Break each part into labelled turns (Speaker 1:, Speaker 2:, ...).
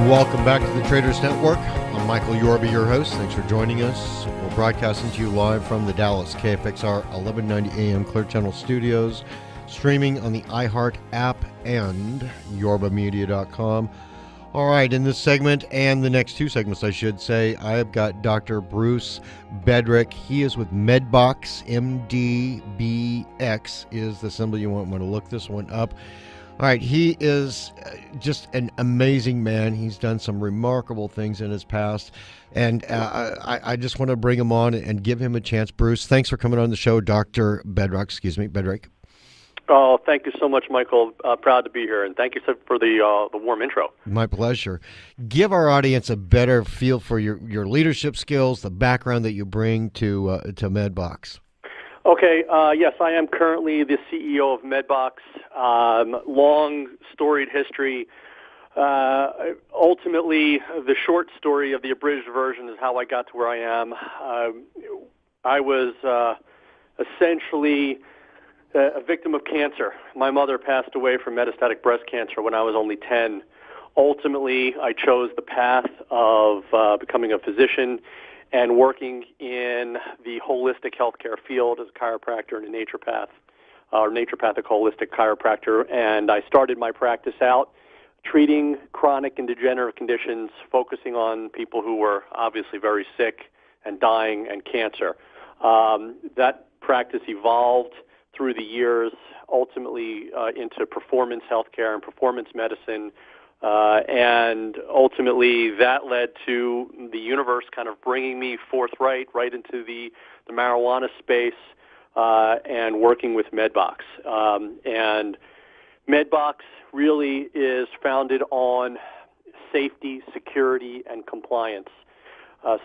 Speaker 1: Welcome back to the Traders Network. I'm Michael Yorba, your host. Thanks for joining us. We're broadcasting to you live from the Dallas KFXR 1190 AM Clear Channel Studios, streaming on the iHeart app and yorbamedia.com. All right, in this segment and the next two segments, I should say, I've got Dr. Bruce Bedrick. He is with Medbox. MDBX is the symbol. You want to look this one up. All right, he is just an amazing man. He's done some remarkable things in his past, and I just want to bring him on and give him a chance. Bruce, thanks for coming on the show, Dr. Bedrick.
Speaker 2: Oh, thank you so much, Michael. Proud to be here, and thank you for the warm intro.
Speaker 1: My pleasure. Give our audience a better feel for your leadership skills, the background that you bring to Medbox.
Speaker 2: Okay, yes, I am currently the CEO of Medbox. Long, storied history. Ultimately, the short story of the abridged version is how I got to where I am. I was essentially a victim of cancer. My mother passed away from metastatic breast cancer when I was only 10. Ultimately, I chose the path of becoming a physician and working in the holistic healthcare field as a chiropractor and a naturopathic holistic chiropractor. And I started my practice out treating chronic and degenerative conditions, focusing on people who were obviously very sick and dying and cancer. That practice evolved through the years, ultimately into performance healthcare and performance medicine. And ultimately, that led to the universe kind of bringing me forthright right into the marijuana space and working with Medbox. And Medbox really is founded on safety, security, and compliance.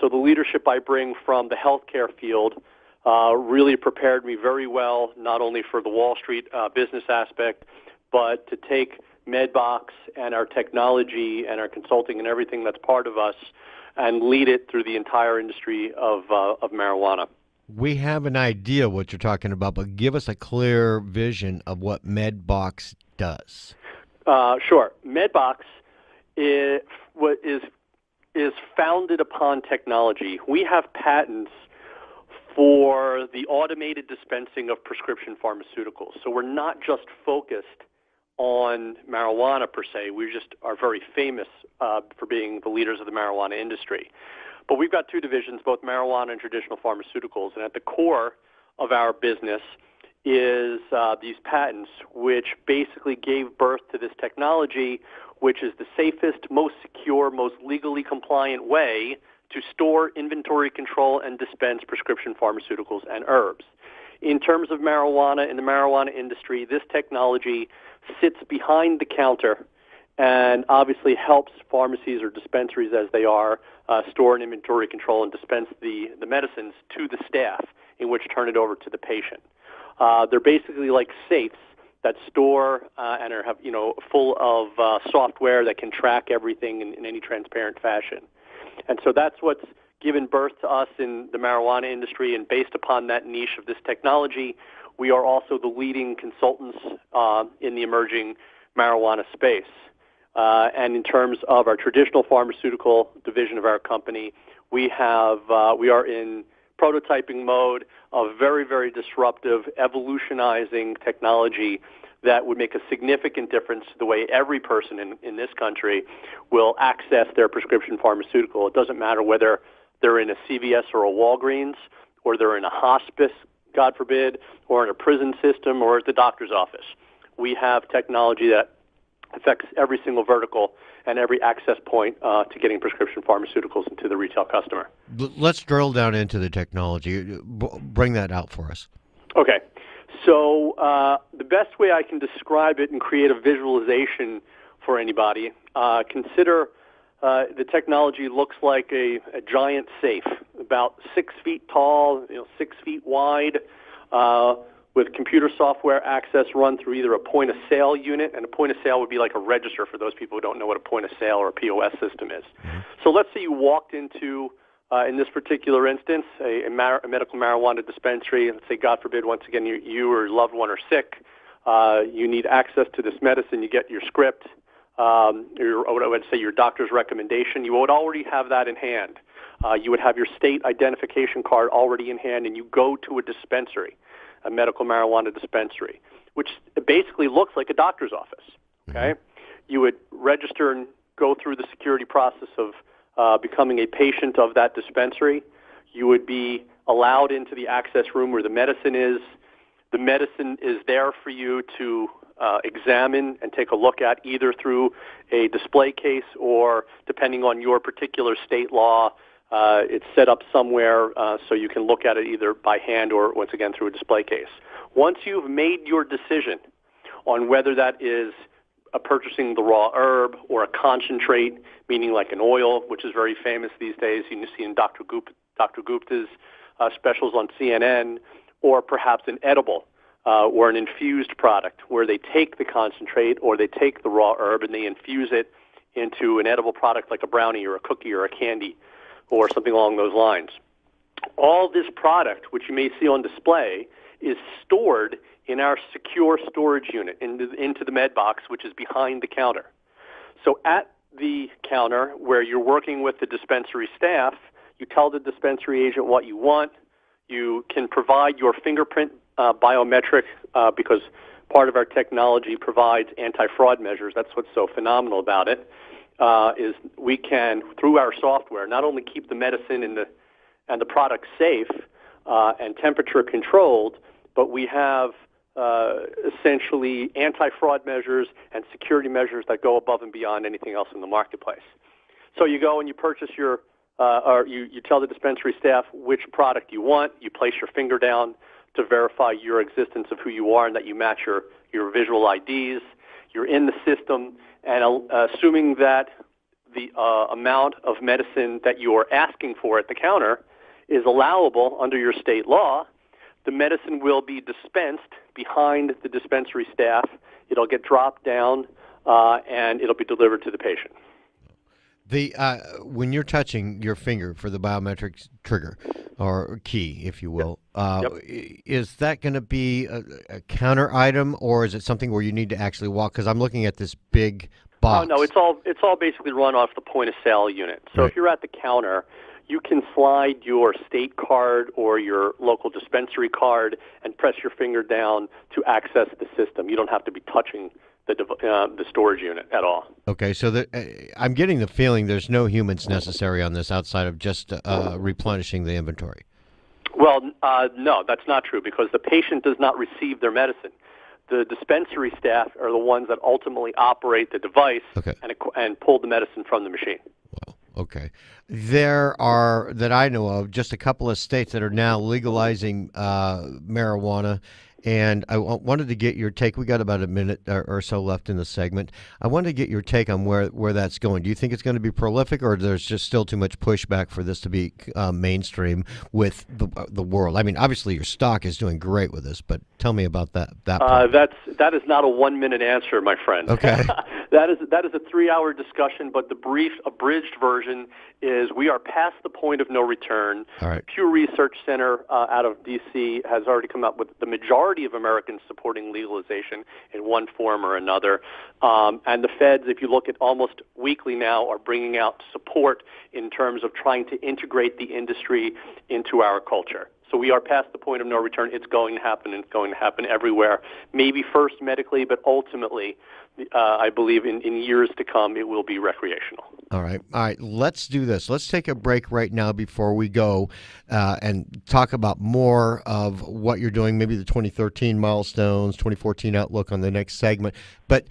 Speaker 2: So the leadership I bring from the healthcare field really prepared me very well, not only for the Wall Street business aspect, but to take Medbox and our technology and our consulting and everything that's part of us and lead it through the entire industry of marijuana.
Speaker 1: We have an idea what you're talking about, but give us a clear vision of what Medbox does.
Speaker 2: Sure. Medbox is founded upon technology. We have patents for the automated dispensing of prescription pharmaceuticals. So we're not just focused on marijuana per se. We just are very famous for being the leaders of the marijuana industry. But we've got two divisions, both marijuana and traditional pharmaceuticals. And at the core of our business is these patents, which basically gave birth to this technology, which is the safest, most secure, most legally compliant way to store, inventory control, and dispense prescription pharmaceuticals and herbs. In terms of marijuana, in the marijuana industry, this technology sits behind the counter and obviously helps pharmacies or dispensaries as they are store and inventory control and dispense the medicines to the staff, in which turn it over to the patient. They're basically like safes that store and are full of software that can track everything in any transparent fashion. And so that's what's given birth to us in the marijuana industry, and based upon that niche of this technology, we are also the leading consultants in the emerging marijuana space. And in terms of our traditional pharmaceutical division of our company, we are in prototyping mode of very, very disruptive, evolutionizing technology that would make a significant difference to the way every person in this country will access their prescription pharmaceutical. It doesn't matter whether they're in a CVS or a Walgreens, or they're in a hospice, God forbid, or in a prison system, or at the doctor's office. We have technology that affects every single vertical and every access point to getting prescription pharmaceuticals into the retail customer.
Speaker 1: Let's drill down into the technology. Bring that out for us.
Speaker 2: Okay. So the best way I can describe it and create a visualization for anybody, consider the technology looks like a giant safe, about 6 feet tall, 6 feet wide, with computer software access run through either a point-of-sale unit, and a point-of-sale would be like a register for those people who don't know what a point-of-sale or a POS system is. Mm-hmm. So let's say you walked into, in this particular instance, a medical marijuana dispensary. Let's say, God forbid, once again, you or your loved one are sick. You need access to this medicine. You get your script. I would say your doctor's recommendation, you would already have that in hand. You would have your state identification card already in hand, and you go to a dispensary, a medical marijuana dispensary, which basically looks like a doctor's office. Okay, you would register and go through the security process of becoming a patient of that dispensary. You would be allowed into the access room where the medicine is. The medicine is there for you to examine and take a look at, either through a display case or, depending on your particular state law, it's set up somewhere so you can look at it either by hand or, once again, through a display case. Once you've made your decision on whether that is purchasing the raw herb or a concentrate, meaning like an oil, which is very famous these days, you see in Dr. Gupta's specials on CNN, or perhaps an edible or an infused product where they take the concentrate or they take the raw herb and they infuse it into an edible product like a brownie or a cookie or a candy or something along those lines. All this product, which you may see on display, is stored in our secure storage unit into the Medbox, which is behind the counter. So at the counter where you're working with the dispensary staff, you tell the dispensary agent what you want. You can provide your fingerprint biometric because part of our technology provides anti-fraud measures. That's what's so phenomenal about it, is we can, through our software, not only keep the medicine and the product safe and temperature controlled, but we have essentially anti-fraud measures and security measures that go above and beyond anything else in the marketplace. So you go and you purchase your or you tell the dispensary staff which product you want. You place your finger down to verify your existence of who you are and that you match your visual IDs. You're in the system, and assuming that the amount of medicine that you are asking for at the counter is allowable under your state law, the medicine will be dispensed behind the dispensary staff. It'll get dropped down, and it'll be delivered to the patient.
Speaker 1: When you're touching your finger for the biometric trigger or key, if you will, is that going to be a counter item, or is it something where you need to actually walk? Because I'm looking at this big box.
Speaker 2: Oh no, it's all basically run off the point of sale unit. So if you're at the counter, you can slide your state card or your local dispensary card and press your finger down to access the system. You don't have to be touching the storage unit at all. Okay,
Speaker 1: so I'm getting the feeling there's no humans necessary on this outside of just replenishing the inventory.
Speaker 2: Well, no, that's not true, because the patient does not receive their medicine. The dispensary staff are the ones that ultimately operate the device and pull the medicine from the machine.
Speaker 1: Wow. Okay. There are, that I know of, just a couple of states that are now legalizing marijuana. And I wanted to get your take. We got about a minute or so left in the segment. I wanted to get your take on where that's going. Do you think it's going to be prolific, or there's just still too much pushback for this to be mainstream with the world? I mean, obviously your stock is doing great with this, but tell me about that.
Speaker 2: That is not a 1-minute answer, my friend.
Speaker 1: Okay.
Speaker 2: That is a 3-hour discussion, but the brief, abridged version is we are past the point of no return.
Speaker 1: All right.
Speaker 2: Pew Research Center out of D.C. has already come up with the majority of Americans supporting legalization in one form or another. And the feds, if you look at almost weekly now, are bringing out support in terms of trying to integrate the industry into our culture. So we are past the point of no return. It's going to happen, and it's going to happen everywhere. Maybe first medically, but ultimately, I believe in years to come, it will be recreational.
Speaker 1: All right. Let's do this. Let's take a break right now before we go and talk about more of what you're doing, maybe the 2013 milestones, 2014 outlook on the next segment. But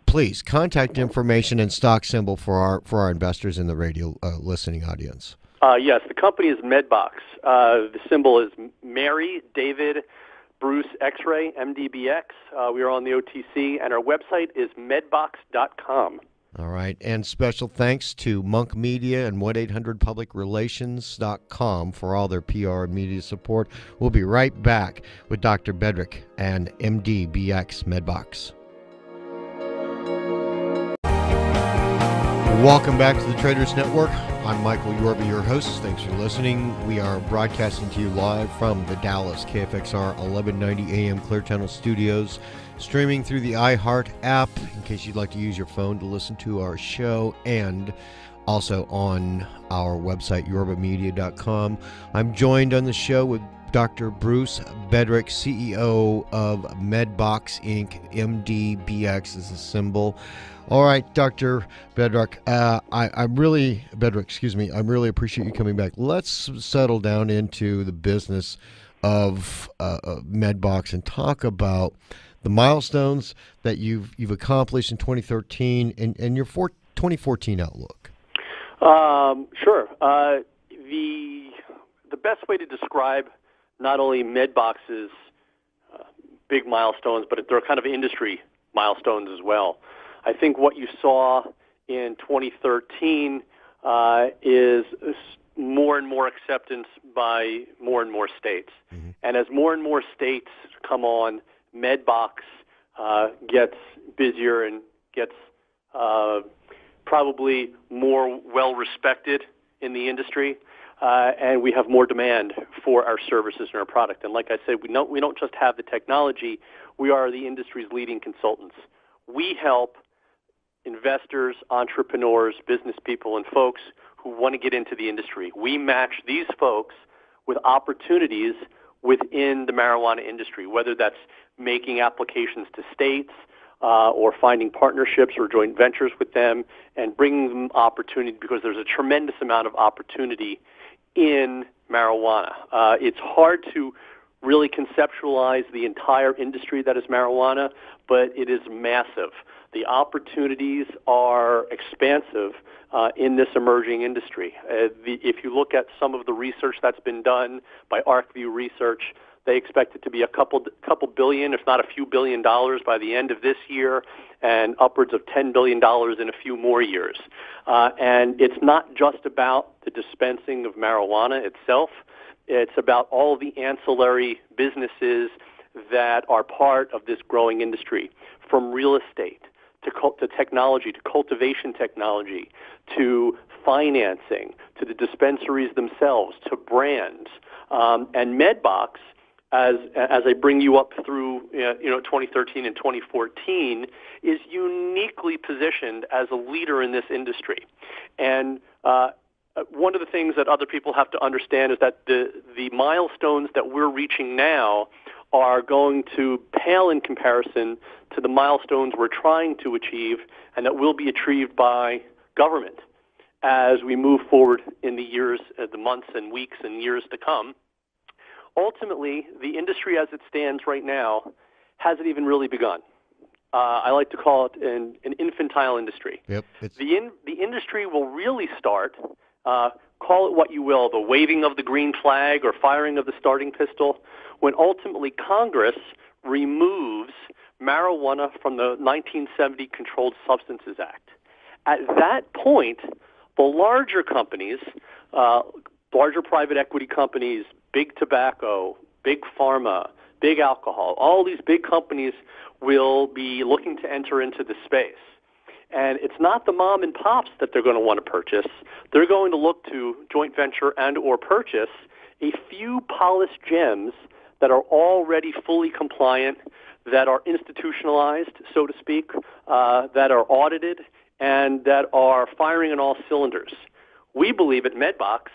Speaker 1: please, contact information and stock symbol for our investors in the radio listening audience.
Speaker 2: Yes, the company is Medbox. The symbol is Mary David Bruce X-ray, MDBX. We are on the OTC, and our website is medbox.com.
Speaker 1: All right, and special thanks to Monk Media and 1-800-PublicRelations.com for all their PR and media support. We'll be right back with Dr. Bedrick and MDBX Medbox. Welcome back to the Traders Network. I'm Michael Yorba, your host. Thanks for listening. We are broadcasting to you live from the Dallas KFXR 1190 AM Clear Channel Studios, streaming through the iHeart app in case you'd like to use your phone to listen to our show, and also on our website, yorbamedia.com. I'm joined on the show with Dr. Bruce Bedrick, CEO of Medbox, Inc., MDBX is the symbol. All right, Dr. Bedrick, I really appreciate you coming back. Let's settle down into the business of Medbox and talk about the milestones that you've accomplished in 2013 and your 2014 outlook.
Speaker 2: Sure. The best way to describe not only Medbox's big milestones, but they're kind of industry milestones as well. I think what you saw in 2013 is more and more acceptance by more and more states. Mm-hmm. And as more and more states come on, Medbox gets busier and gets probably more well-respected in the industry. And we have more demand for our services and our product. And like I said, we don't just have the technology. We are the industry's leading consultants. We help investors, entrepreneurs, business people, and folks who want to get into the industry. We match these folks with opportunities within the marijuana industry, whether that's making applications to states or finding partnerships or joint ventures with them and bringing them opportunity, because there's a tremendous amount of opportunity in marijuana. It's hard to really conceptualize the entire industry that is marijuana, but it is massive. The opportunities are expansive in this emerging industry. If you look at some of the research that's been done by ArcView Research, they expect it to be a couple billion, if not a few $1 billion by the end of this year, and upwards of $10 billion in a few more years. And it's not just about the dispensing of marijuana itself. It's about all of the ancillary businesses that are part of this growing industry, from real estate to technology, to cultivation technology, to financing, to the dispensaries themselves, to brands. And Medbox, as I bring you up through 2013 and 2014, is uniquely positioned as a leader in this industry. And one of the things that other people have to understand is that the milestones that we're reaching now are going to pale in comparison to the milestones we're trying to achieve and that will be achieved by government as we move forward in the years, the months and weeks and years to come. Ultimately, the industry as it stands right now hasn't even really begun. I like to call it an infantile industry.
Speaker 1: Yep,
Speaker 2: the industry will really start, call it what you will, the waving of the green flag or firing of the starting pistol, when ultimately Congress removes marijuana from the 1970 Controlled Substances Act. At that point, the larger companies, larger private equity companies, big tobacco, big pharma, big alcohol, all these big companies will be looking to enter into the space. And it's not the mom and pops that they're going to want to purchase. They're going to look to joint venture and or purchase a few polished gems that are already fully compliant, that are institutionalized, so to speak, that are audited, and that are firing on all cylinders. We believe at Medbox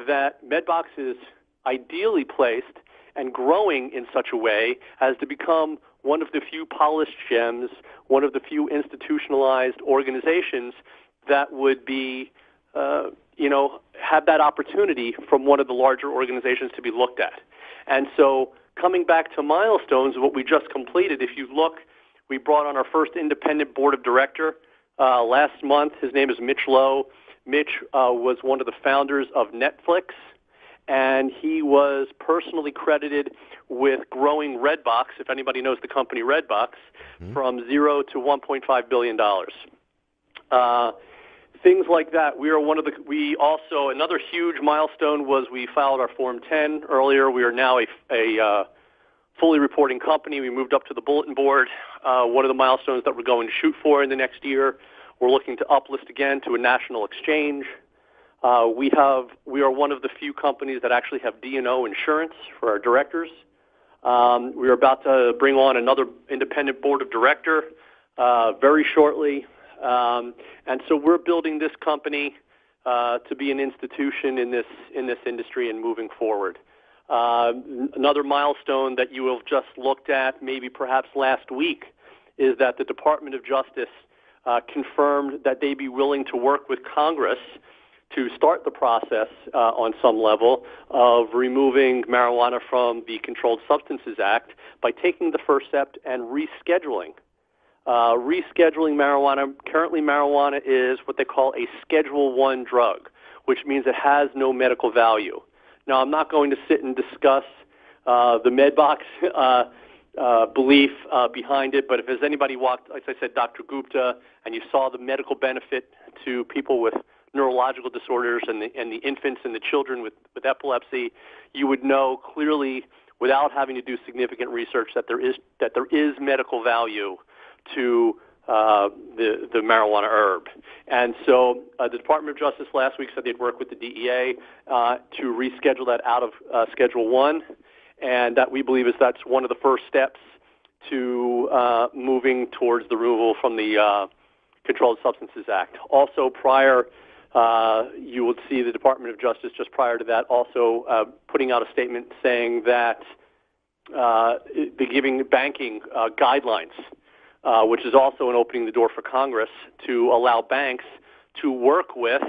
Speaker 2: that Medbox is ideally placed and growing in such a way as to become one of the few polished gems, one of the few institutionalized organizations that would be, have that opportunity from one of the larger organizations to be looked at. And so coming back to milestones, what we just completed, if you look, we brought on our first independent board of director last month. His name is Mitch Lowe. Mitch was one of the founders of Netflix, and he was personally credited with growing Redbox, if anybody knows the company Redbox, from $0 to $1.5 billion. Things like that. Another huge milestone was we filed our Form 10 earlier. We are now a fully reporting company. We moved up to the bulletin board. One of the milestones that we're going to shoot for in the next year, we're looking to uplist again to a national exchange. We are one of the few companies that actually have D&O insurance for our directors. We're about to bring on another independent board of director very shortly. And so we're building this company to be an institution in this industry and moving forward. Another milestone that you have just looked at, maybe perhaps last week, is that the Department of Justice confirmed that they'd be willing to work with Congress to start the process on some level of removing marijuana from the Controlled Substances Act by taking the first step and rescheduling. Rescheduling marijuana. Currently, marijuana is what they call a Schedule I drug, which means it has no medical value. Now, I'm not going to sit and discuss the Medbox belief behind it, but if there's anybody walked, like I said, Dr. Gupta, and you saw the medical benefit to people with neurological disorders and the infants and the children with epilepsy, you would know clearly, without having to do significant research, that there is medical value to the marijuana herb. And so the Department of Justice last week said they'd work with the DEA to reschedule that out of Schedule I, and that we believe that's one of the first steps to moving towards the removal from the Controlled Substances Act. Also, prior, you would see the Department of Justice just prior to that also putting out a statement saying that they're giving banking guidelines, which is also an opening the door for Congress to allow banks to work with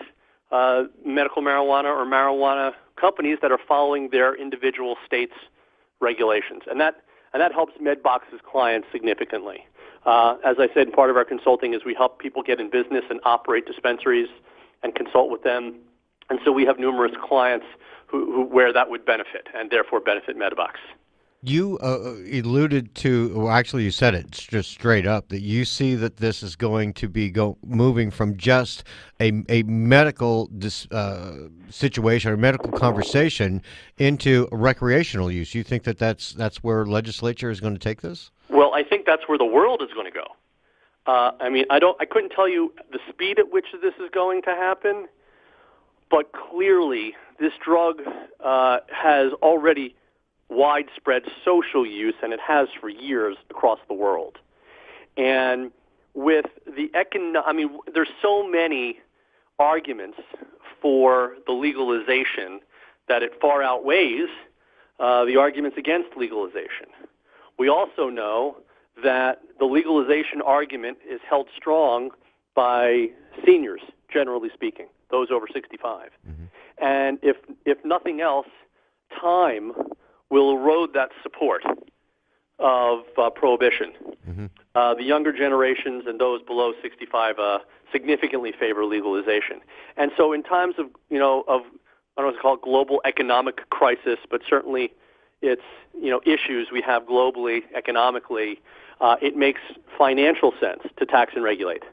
Speaker 2: medical marijuana or marijuana companies that are following their individual states' regulations. And that helps Medbox's clients significantly. As I said, part of our consulting is we help people get in business and operate dispensaries and consult with them. And so we have numerous clients where that would benefit and therefore benefit Medbox.
Speaker 1: You alluded to, well, actually you said it just straight up, that you see that this is going to be moving from just a medical situation or medical conversation into recreational use. You think that that's where legislature is going to take this?
Speaker 2: Well, I think that's where the world is going to go. I couldn't tell you the speed at which this is going to happen, but clearly this drug has already widespread social use, and it has for years across the world. And with the there's so many arguments for the legalization that it far outweighs the arguments against legalization. We also know that the legalization argument is held strong by seniors, generally speaking, those over 65. Mm-hmm. And if nothing else, time will erode that support of prohibition. Mm-hmm. The younger generations and those below 65 significantly favor legalization. And so in times of, I don't know what to call it, global economic crisis, but certainly it's, issues we have globally, economically, it makes financial sense to tax and regulate.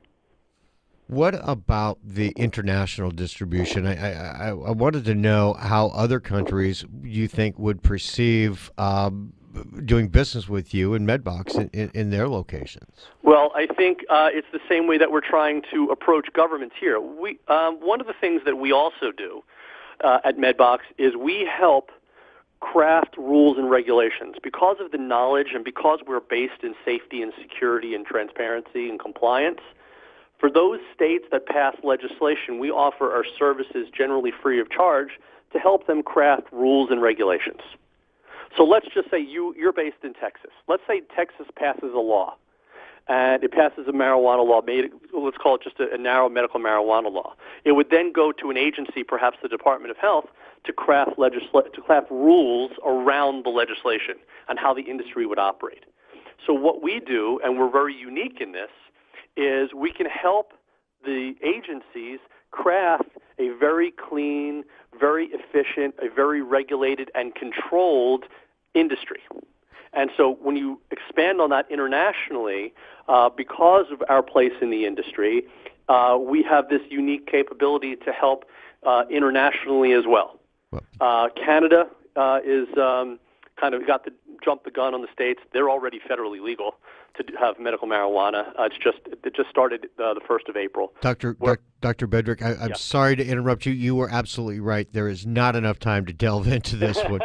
Speaker 1: What about the international distribution? I wanted to know how other countries you think would perceive doing business with you and Medbox in their locations.
Speaker 2: Well, I think it's the same way that we're trying to approach governments here. One of the things that we also do at Medbox is we help craft rules and regulations. Because of the knowledge and because we're based in safety and security and transparency and compliance, for those states that pass legislation, we offer our services generally free of charge to help them craft rules and regulations. So let's just say you're based in Texas. Let's say Texas passes a law, and it passes a marijuana law, let's call it just a narrow medical marijuana law. It would then go to an agency, perhaps the Department of Health, to craft rules around the legislation and how the industry would operate. So what we do, and we're very unique in this, is we can help the agencies craft a very clean, very efficient, a very regulated and controlled industry. And so when you expand on that internationally, because of our place in the industry, we have this unique capability to help internationally as well. Canada is kind of got to jump the gun on the states. They're already federally legal to have medical marijuana. It just started the 1st of April.
Speaker 1: Dr. Bedrick, I'm sorry to interrupt you. You were absolutely right. There is not enough time to delve into this one.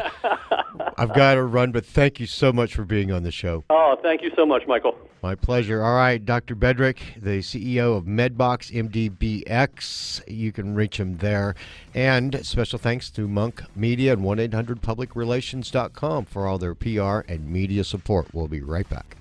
Speaker 1: I've got to run, but thank you so much for being on the show.
Speaker 2: Oh, thank you so much, Michael.
Speaker 1: My pleasure. All right, Dr. Bedrick, the CEO of Medbox, MDBX. You can reach him there. And special thanks to Monk Media and 1-800-PublicRelations.com for all their PR and media support. We'll be right back.